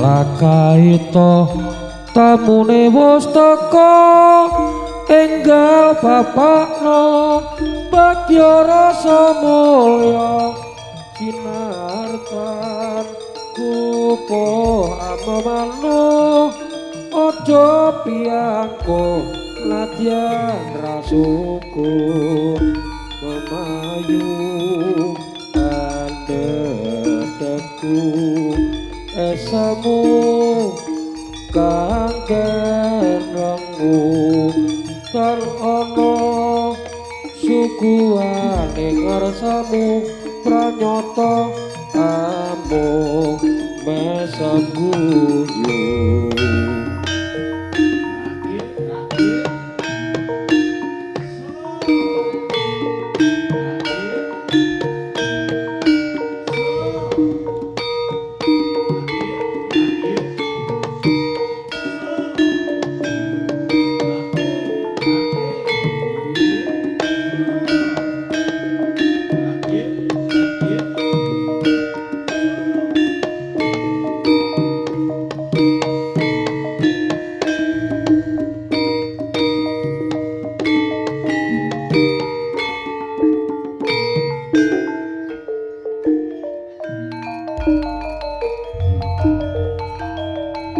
Wilakaita tamune wis teka enggal bapakno bagya rasa mulya sinartan kupo amamano ojo piangko ladyan rasuku memayu andedeku esamu kangken rengu kar ono suguhane ngarsamu pranyata amung mesem guyu.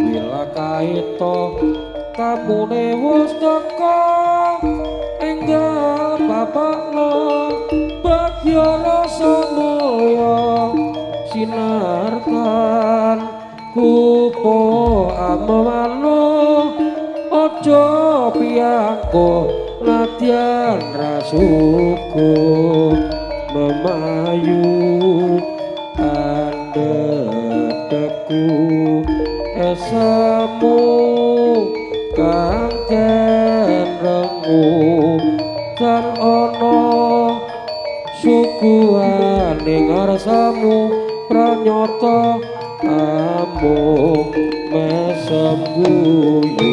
Wilakaita tamune wis teka enggal bapakno bagya rasa mulya sinartan kupo amamano ojo piangko ladyan rasuku memayu andedeku esamu kangken rengu kan ono suguhane ngarsamu pranyata amung mesem guyu.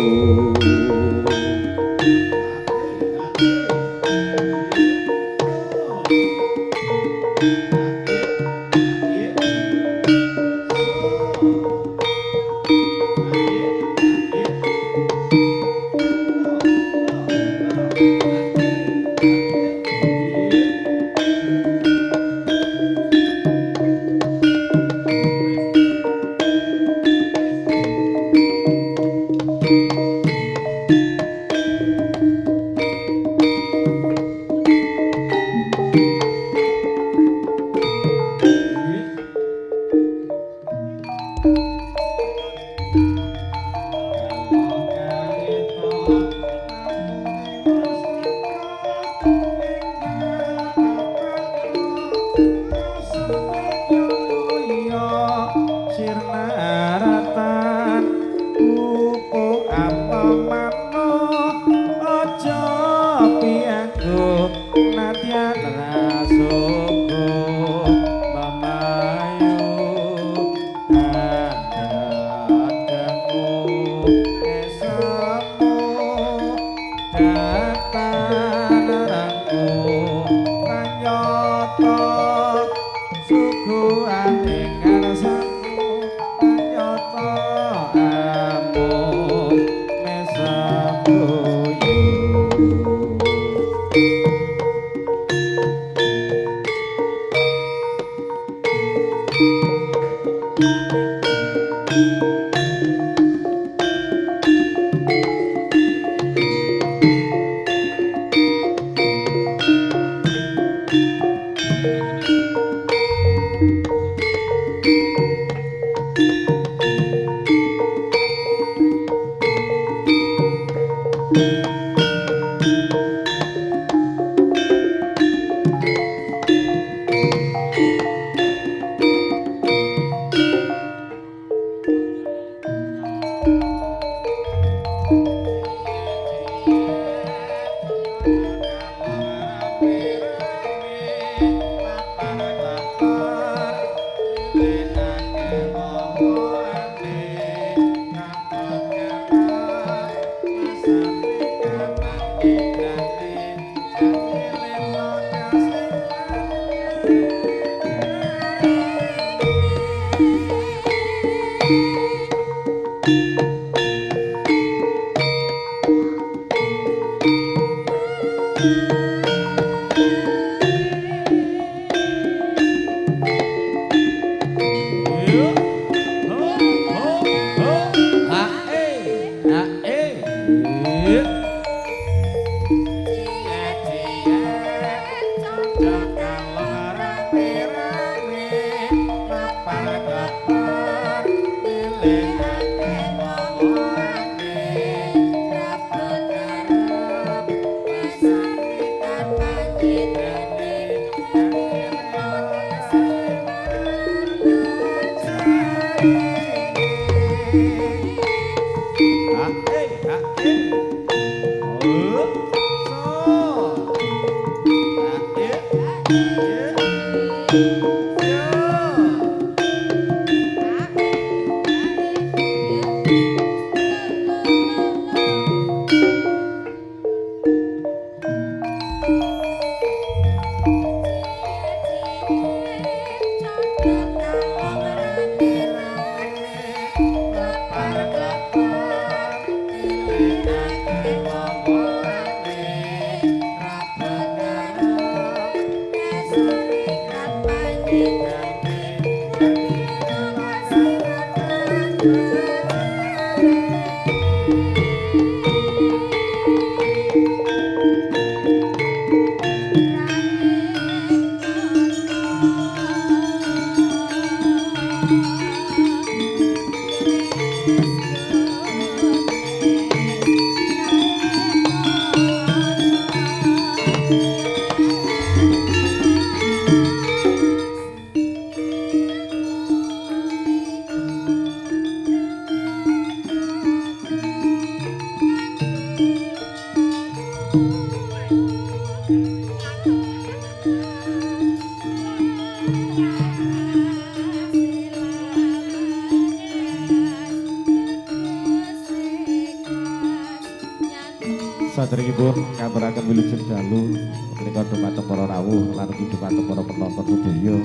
Saderengipun ngaturaken wilujeng dalu menika dhumateng para rawuh lan ugi dhumateng para penonton sedaya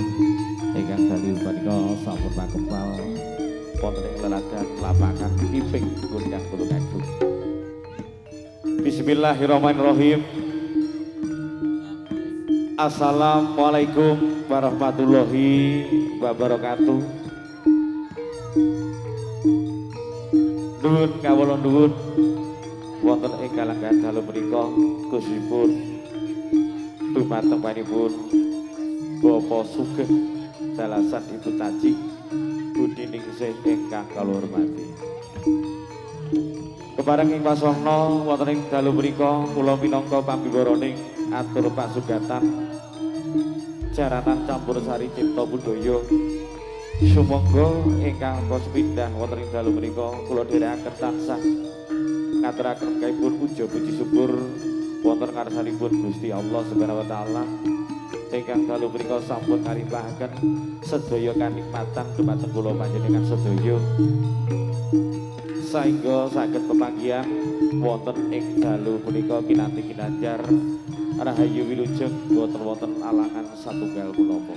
ingkang dalu punika sampun makempal wonten ing leladan lapangan Iping Gondang Tulungagung. Bismillahirrahmanirrahim. Assalamualaikum warahmatullahi wabarakatuh. Nuwun kawula nuwun wonten ing kalenggan dalu menika kusipun dumateng panipun Bapak Sugeng Dalasan Ibu Taji Budi Ningsih ingkang kula hormati. Kepareng ing paswana wonten ing dalu menika kula minangka pambiwaraning atur pasugatan jaranan campursari cipta budaya sumangga ingkang sepindah wonten ing dalu menika kula dherekaken tansah ngaturaken kaipun puja puji syukur wonten ngarsanipun Gusti Allah Subhanahu wa taala ingkang dalu menika sampun ngaribahaken sedaya kanikmatan dumateng kula panjenengan sedaya saengga saged pepanggihan wonten ing dalu menika kinanti kinanjar rahayu wilujeng boten wonten alangan satunggal punapa.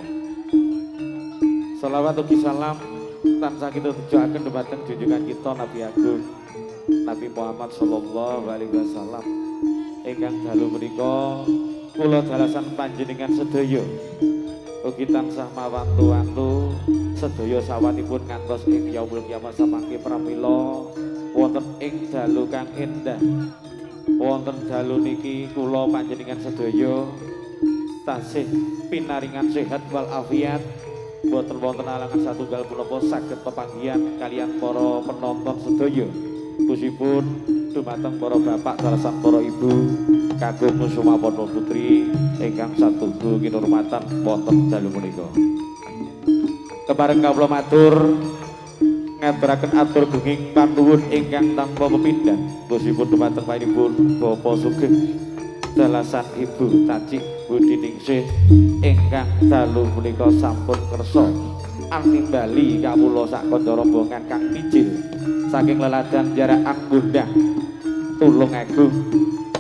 Selawat ugi salam tansah kita tujuaken dumateng junjungan kita Nabi Agung Nabi Muhammad sallallahu alaihi wasallam ingkang dalu menika kula dalasan panjenengan sedaya ugi tansah mawantu-wantu sedaya sawanipun ngantos ing yaumul kiamat samangke pramila wonten ing dalu kang endah. Wonten dalu niki kula panjenengan sedaya tasih pinaringan sehat wal afiat boten wonten alangan satunggal punapa saged pepanggihan kalian para penonton sedaya. Kusipun dumateng para bapak dalasan para ibu kagem Sumawana putri ingkang satunggu kinurmatan wonten dalu menika. Kepareng kawula matur ngaturaken atur gunging panuwun ingkang tanpa pepindhan kusipun dumateng panjenengan Bapak Sugeng Dalasan Ibu Taji Budi Ningsih ingkang dalu menika sampun kersa animbali kawula sak kandha rombongan kang mijil saking leladan jarakan Gondang Tulungagung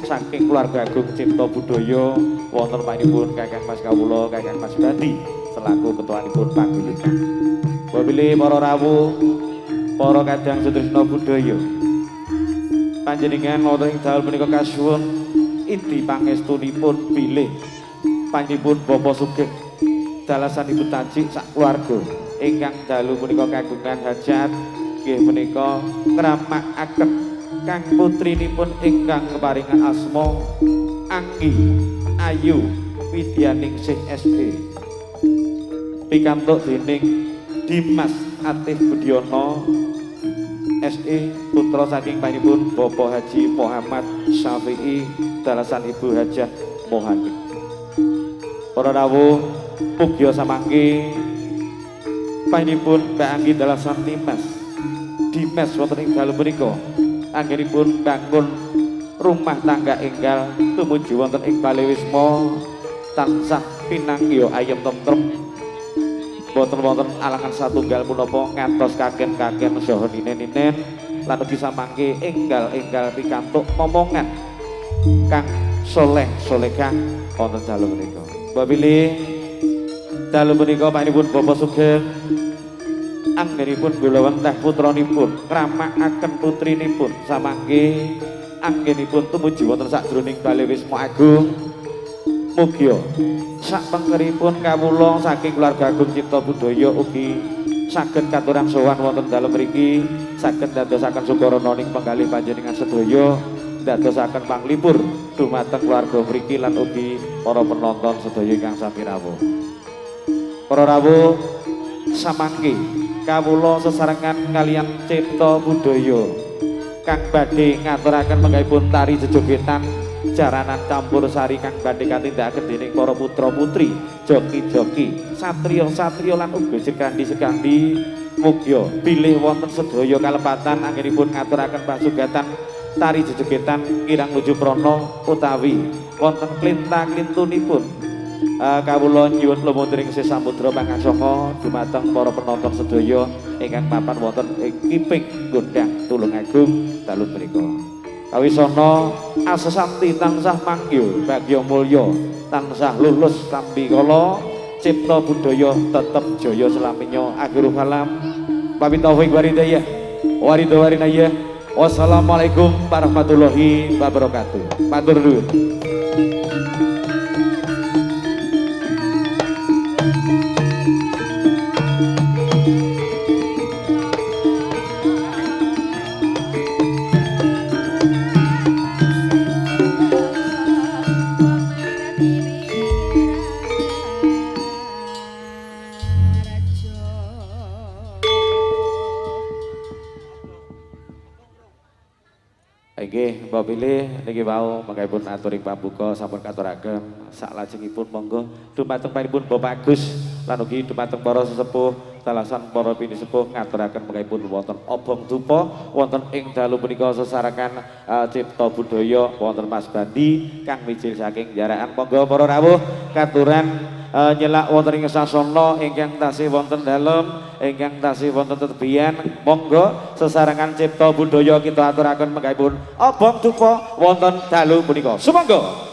saking keluarga agung cipta budaya wonten panjenengan Kakang Mas kawula Kakang Mas Badi selaku ketuanipun paguyuban. Wabili para rawuh para kadang sutrisna budaya panjenengan wonten ing dalu menika kasuwun idi pangestunipun bilih panjenenganipun Bapak Sugeng dalasanipun tajik sak keluarga ingkang dalu punika kagungan hajat nggih menika ngramakaken kang putrinipun ingkang keparingan asma Anggi Ayu Widyaningsih SE pikantuk dening Dimas Atif Budiono SE putra saking panjenenganipun Bapak Haji Muhammad Syafi'i dalasan Ibu Hajah Mohani. Para rawuh mugia samangke panjenenganipun Mbak Anggi dalasan Dimas wonten ing dalu menika anggenipun bangun rumah tangga enggal tumuju wonten ing Balewisma tansah pinanggih ayem tentrem boten wonten alangan satunggal punapa ngantos kaken-kaken saha ninen-ninen lan ugi samangke enggal-enggal pikantuk momongan kang soleh solehah wonten dalu menika. Babile dalu menika panjenenganipun Bapak Sugeng anggenipun gulawentah putranipun ngramakaken putrinipun samangke anggenipun tumuju wonten sadroning Balewisma Agung. Mugia sak pengkeripun kawula saking keluarga Agung Cipta Budaya ugi saged katuran sowan wonten dalem mriki saged dadosaken sukarana ning penggalih panjenengan sedaya dadosaken panglipur dumateng keluarga mriki lan ugi para penonton sedaya ingkang sami rawuh. Para rawuh samangke kawula sesarengan kaliyan Cipta Budaya kang badhe ngaturaken menggahipun tari jejogetan jaranan campur sari kang badhe katindakaken dening para putra putri joki-joki satriya-satriya lan uga sekandi-sekandi mugia bilih wonten sedaya kalepatan anggenipun ngaturaken pasugatan tari jejogetan kirang nuju prana utawi wonten klinta-klintunipun kawula nyuwun lumunturing sesamudra pangangsaka dumateng para penonton sedaya ingkang papan wonten ing kiping gondhang Tulungagung dalu menika. Kawisana asesanti tansah manggil bagya mulya tansah lulus tampi kala Cipta Budaya tetep jaya selaminya. Akhirul kalam pamit taufiq waridayah waridhawarinayah. Wassalamualaikum warahmatullahi wabarakatuh. Matur nuwun. Nggih, mbok pilih niki wau mangkapun aturing pambuka sampun katuraken saklajengipun monggo dumateng panjenenganipun Bapak Agus lan ugi dumateng para sesepuh dalasan para pinisepuh ngaturaken mangkapun wonten obong dupa wonten ing dalu punika sesarengan Cipta Budaya wonten Mas Bandi kang mijil saking jarakan. Monggo para rawuh katuran nyelak wonten ing sasana ingkang tasih wonten dalem ingkang tasih wonten tetebian monggo sesarengan Cipta Budaya kita aturaken mangkapun obong dupa wonten dalu punika. Sumangga.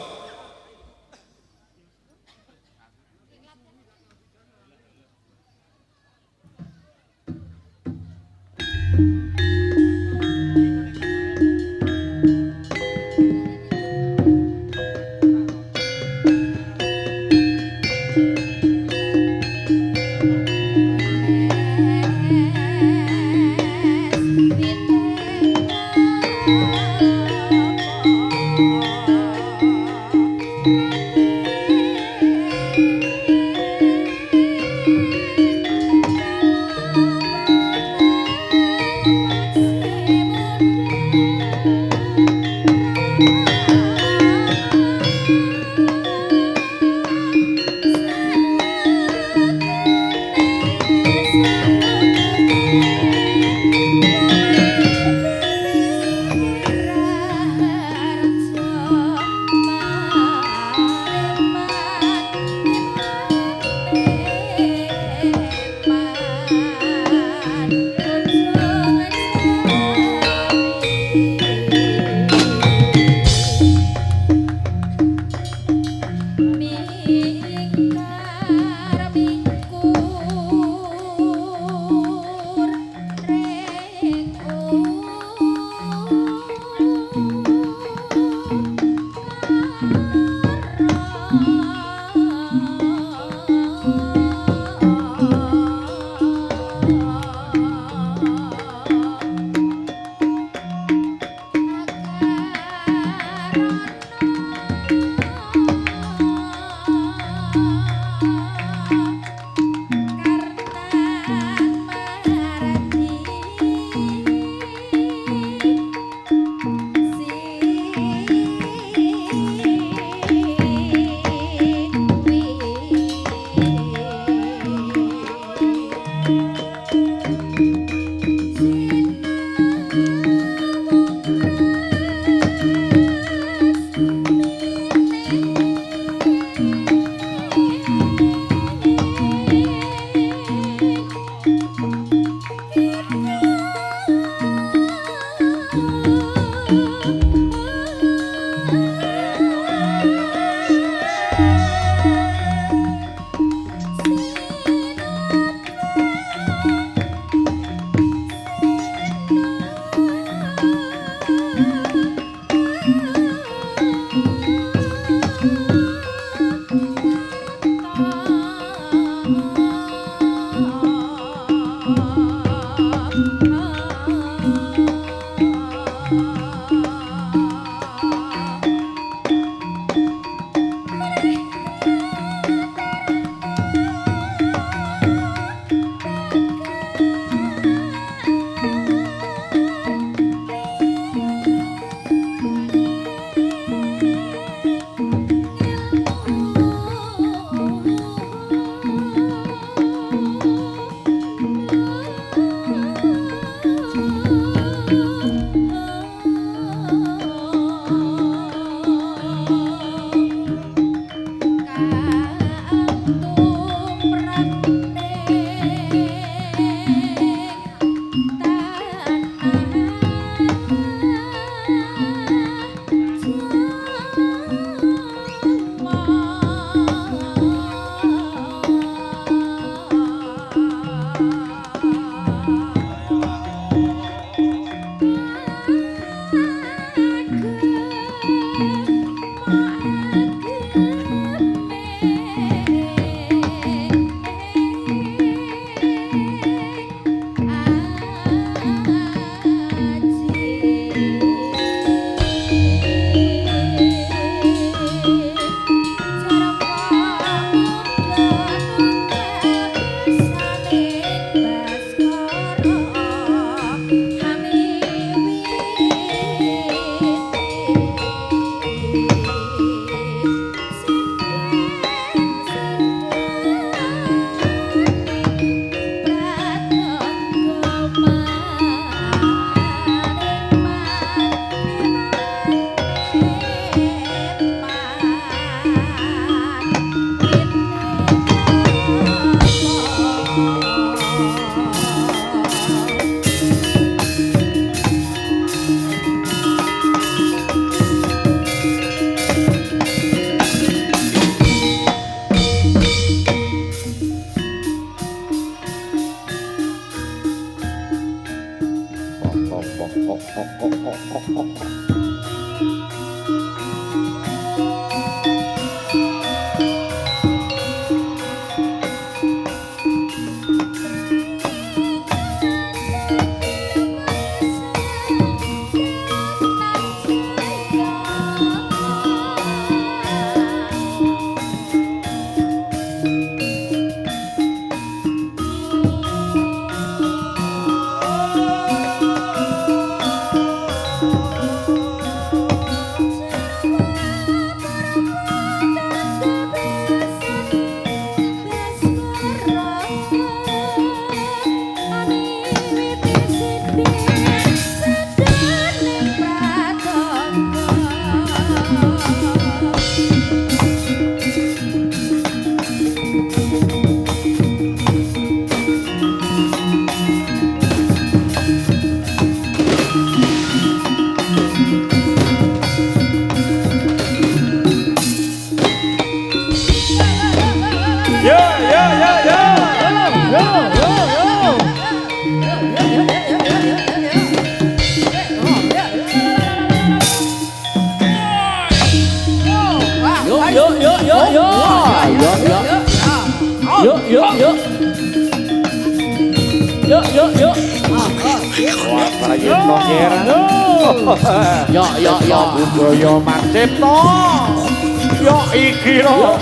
Wah, para Cipto Ger. Yo budaya Mas Cipto. Yo iki lho.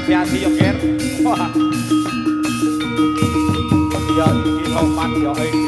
Hati-hati yo Ger. Ya iki loman yo iki.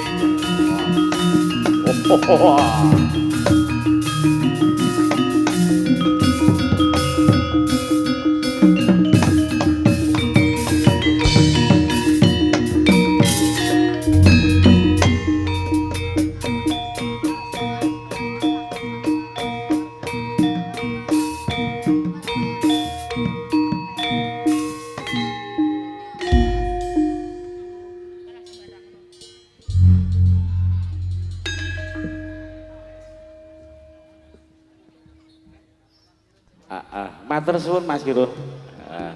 Matur suwun Mas Kirun.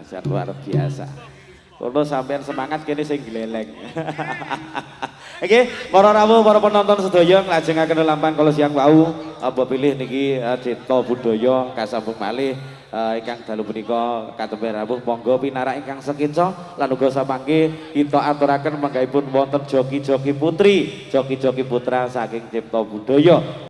Sangat luar biasa. Kalau sampean semangat kene sing gleleng. Oke, para rawuh, para penonton sedaya nglajengaken lampahan kala siang wau apa pilih niki Cipto Budaya kasambung malih ingkang dalu punika katembe rawuh monggo pinarak ingkang sekeca lan uga samangke kita aturaken manggaipun wonten joki-joki putri, joki-joki putra saking Cipto Budaya.